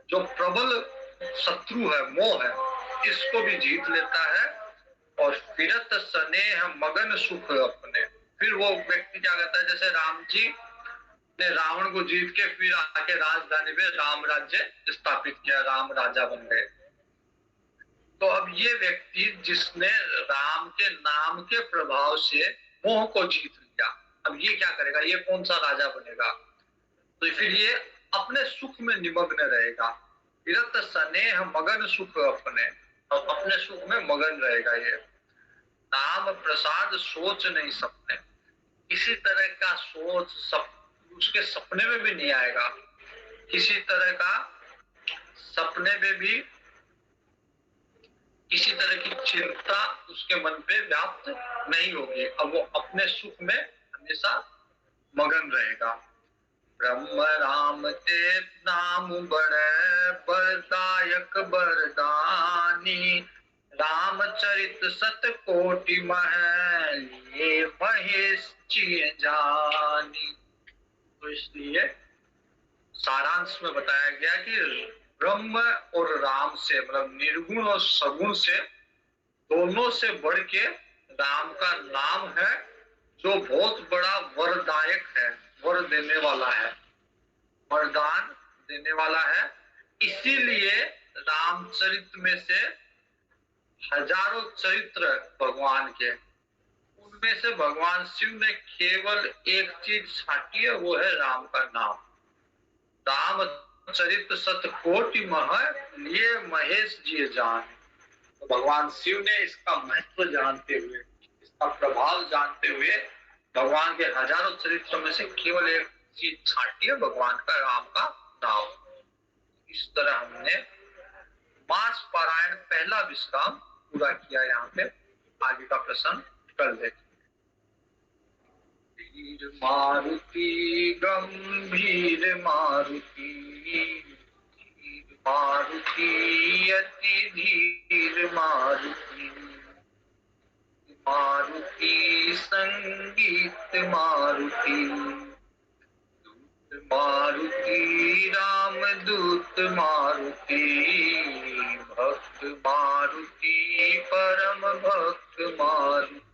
जो प्रबल शत्रु है, मोह है, इसको भी जीत लेता है। और फिरत स्नेह मगन सुख अपने, फिर वो व्यक्ति क्या करता है? जैसे राम जी ने रावण को जीत के फिर आके राजधानी में राम राज्य स्थापित किया, राम राजा बन गए। तो अब ये व्यक्ति जिसने राम के नाम के प्रभाव से मोह को जीत लिया, अब ये क्या करेगा? ये कौन सा राजा बनेगा? तो फिर ये अपने सुख में निमग्न रहेगा। विरत स्नेह मगन सुख अपने, और अपने सुख में मगन रहेगा। ये नाम प्रसाद सोच नहीं सपने, किसी तरह का सोच उसके सपने में भी नहीं आएगा। किसी तरह का सपने में भी किसी तरह की चिंता उसके मन पे व्याप्त नहीं होगी। अब वो अपने सुख में हमेशा मगन रहेगा। ब्रह्म राम ते नाम बड़े बरदायक बरदानी, रामचरित सत कोटि मह लिए महेश जिय जानी। तो इसलिए सारांश में बताया गया कि ब्रह्म और राम से, मतलब निर्गुण और सगुण से, दोनों से बढ़ के राम का नाम है, जो बहुत बड़ा वरदायक है, वर देने वाला है, वरदान देने वाला है। इसीलिए रामचरित में से हजारों चरित्र भगवान के, उनमें से भगवान शिव ने केवल एक चीज छाटी है, वो है राम का नाम। राम चरित सत कोटि मह लिए महेश जी जान। तो भगवान शिव ने इसका महत्व जानते हुए, इसका प्रभाव जानते हुए, भगवान के हजारों चरित्रों में से केवल एक चीज छाटी है, भगवान का राम का नाम। इस तरह हमने मास पारायण पहला विश्राम पूरा किया। यहाँ पे आगे का प्रश्न कर देते। धीर मारुति गंभीर मारुति, धीर मारुति अति धीर मारुति, मारुति संगीत मारुति, दूत मारुति राम दूत मारुति, भक्त मारुति परम भक्त मारुति।